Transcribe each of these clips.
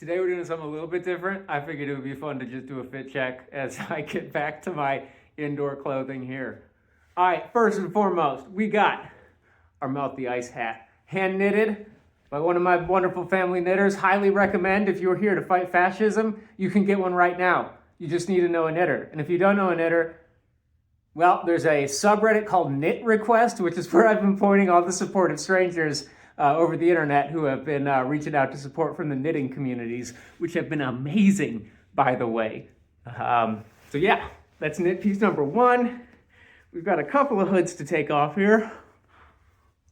Today we're doing something a little bit different. I figured it would be fun to just do a fit check as I get back to my indoor clothing here. All right, first and foremost, we got our Melt the Ice hat. Hand knitted by one of my wonderful family knitters. Highly recommend if you're here to fight fascism, you can get one right now. You just need to know a knitter. And if you don't know a knitter, well, there's a subreddit called Knit Request, which is where I've been pointing all the supportive strangers over the internet who have been reaching out to support from the knitting communities, which have been amazing, by the way. So yeah, that's knit piece number one. We've got a couple of hoods to take off here.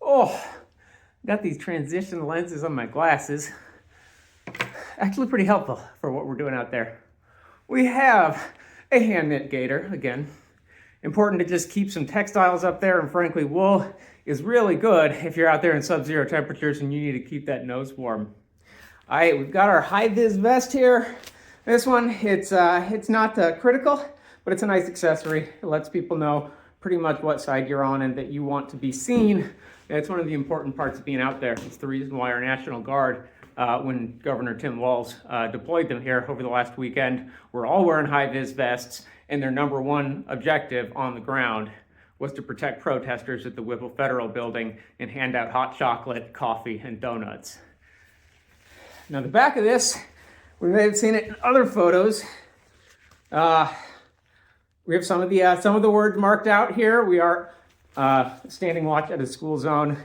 Oh, got these transition lenses on my glasses. Actually pretty helpful for what we're doing out there. We have a hand knit gaiter, again. Important to just keep some textiles up there, and frankly, wool is really good if you're out there in sub-zero temperatures and you need to keep that nose warm. All right, we've got our high-vis vest here. This one, it's not critical, but it's a nice accessory. It lets people know pretty much what side you're on and that you want to be seen. It's one of the important parts of being out there. It's the reason why our National Guard, when Governor Tim Walz deployed them here over the last weekend, were all wearing high-vis vests, and their number one objective on the ground was to protect protesters at the Whipple Federal Building and hand out hot chocolate, coffee, and donuts. Now the back of this, we may have seen it in other photos. We have some of the words marked out here. We are standing watch at a school zone,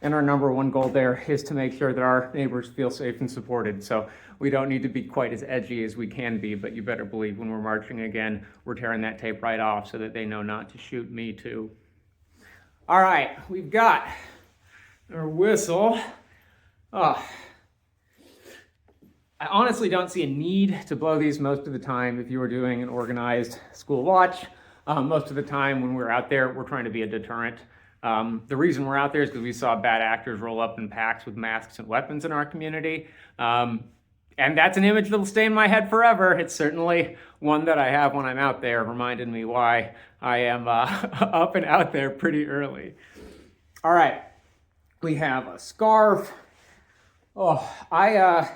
and our number one goal there is to make sure that our neighbors feel safe and supported. So we don't need to be quite as edgy as we can be, but you better believe when we're marching again, we're tearing that tape right off so that they know not to shoot me too. All right, we've got our whistle. I honestly don't see a need to blow these most of the time if you were doing an organized school watch. Most of the time when we're out there, we're trying to be a deterrent. The reason we're out there is because we saw bad actors roll up in packs with masks and weapons in our community. And that's an image that'll stay in my head forever. It's certainly one that I have when I'm out there, reminding me why I am up and out there pretty early. All right, we have a scarf. Oh, I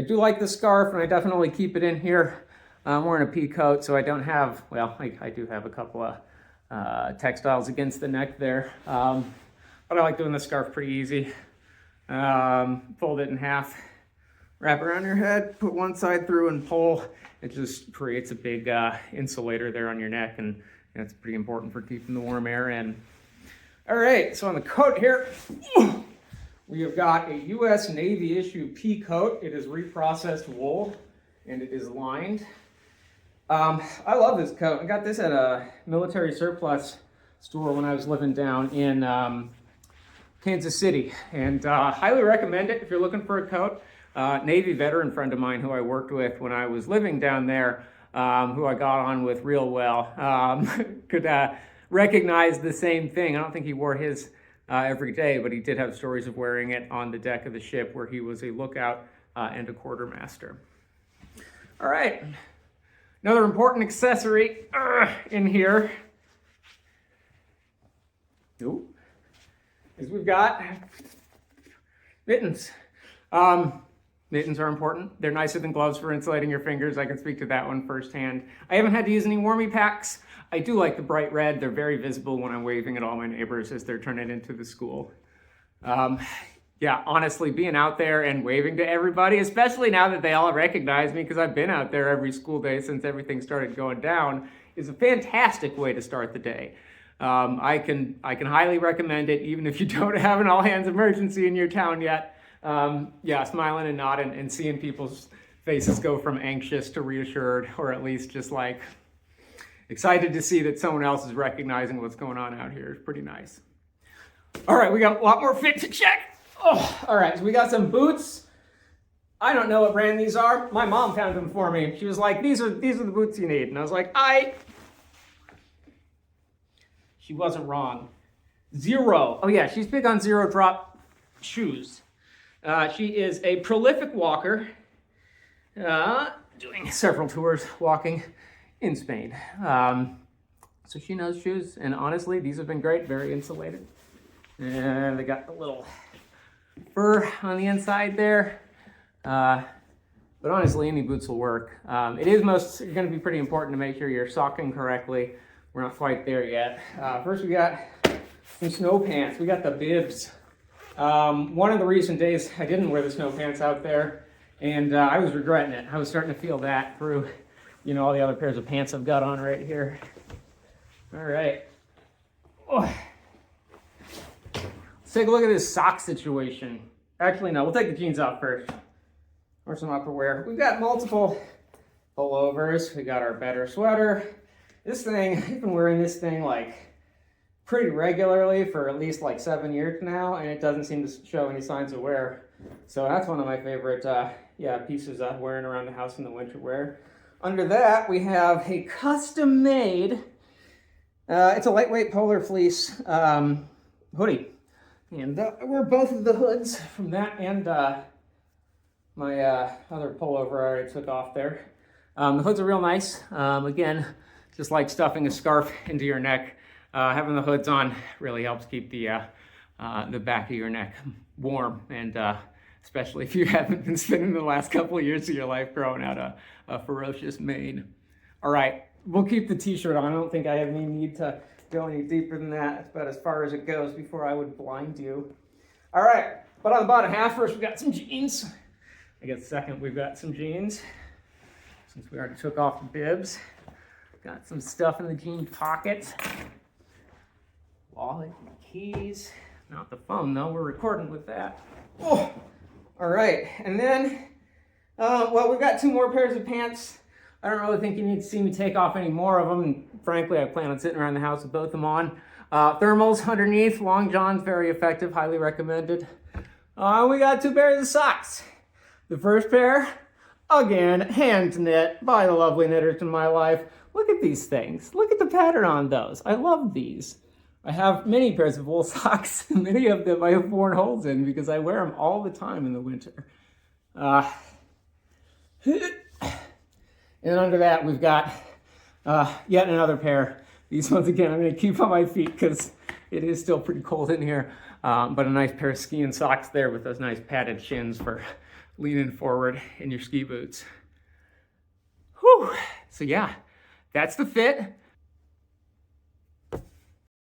do like the scarf, and I definitely keep it in here. I'm wearing a pea coat, so I don't have, well, I do have a couple of textiles against the neck there. But I like doing the scarf pretty easy. Fold it in half, wrap it around your head, put one side through and pull. It just creates a big insulator there on your neck, and it's pretty important for keeping the warm air in. All right, so on the coat here, we have got a U.S. Navy issue pea coat. It is reprocessed wool, and it is lined. I love this coat. I got this at a military surplus store when I was living down in Kansas City, and highly recommend it if you're looking for a coat. Navy veteran friend of mine who I worked with when I was living down there, who I got on with real well, could recognize the same thing. I don't think he wore his every day, but he did have stories of wearing it on the deck of the ship where he was a lookout and a quartermaster. All right, another important accessory in here is we've got mittens. Mittens are important. They're nicer than gloves for insulating your fingers. I can speak to that one firsthand. I haven't had to use any warmie packs. I do like the bright red. They're very visible when I'm waving at all my neighbors as they're turning into the school. Yeah, honestly, being out there and waving to everybody, especially now that they all recognize me because I've been out there every school day since everything started going down, is a fantastic way to start the day. I can highly recommend it, even if you don't have an all-hands emergency in your town yet. Yeah, smiling and nodding and seeing people's faces go from anxious to reassured, or at least just like excited to see that someone else is recognizing what's going on out here is pretty nice. All right, we got a lot more fit to check. Oh, all right, so we got some boots. I don't know what brand these are. My mom found them for me. She was like, these are the boots you need. And I was like, she wasn't wrong. Zero. Oh yeah, she's big on zero drop shoes. She is a prolific walker, doing several tours walking in Spain. So she knows shoes, and honestly, these have been great, very insulated. And they got the little fur on the inside there. but honestly, any boots will work. It is going to be pretty important to make sure you're socking correctly. We're not quite there yet. First, we got some snow pants. We got the bibs. One of the recent days, I didn't wear the snow pants out there, and I was regretting it. I was starting to feel that through, all the other pairs of pants I've got on right here. All right. Oh. Let's take a look at this sock situation. Actually, no, we'll take the jeans off first. Or some upperwear. We've got multiple pullovers. We got our better sweater. This thing, I've been wearing this thing like pretty regularly for at least like 7 years now, and it doesn't seem to show any signs of wear. So that's one of my favorite pieces I'm wearing around the house in the winter wear. Under that, we have a custom-made, it's a lightweight polar fleece hoodie. And I wear both of the hoods from that and my other pullover I already took off there. The hoods are real nice. Again, just like stuffing a scarf into your neck, having the hoods on really helps keep the back of your neck warm, and especially if you haven't been spending the last couple of years of your life growing out a ferocious mane. All right, we'll keep the t-shirt on. I don't think I have any need to go any deeper than that. That's about as far as it goes before I would blind you. All right, but on the bottom half, first we've got some jeans. I guess second, we've got some jeans. Since we already took off the bibs. Got some stuff in the jean pockets. Wallet, keys. Not the phone though, we're recording with that. Oh, all right, and then, we've got 2 more pairs of pants. I don't really think you need to see me take off any more of them. And frankly, I plan on sitting around the house with both of them on. Thermals underneath, long johns, very effective, highly recommended. We got 2 pairs of socks. The first pair, again, hand knit by the lovely knitters in my life. Look at these things. Look at the pattern on those. I love these. I have many pairs of wool socks. Many of them I have worn holes in because I wear them all the time in the winter. And under that, we've got yet another pair. These ones, again, I'm going to keep on my feet because it is still pretty cold in here. But a nice pair of skiing socks there with those nice padded shins for leaning forward in your ski boots. Whew. So yeah, that's the fit.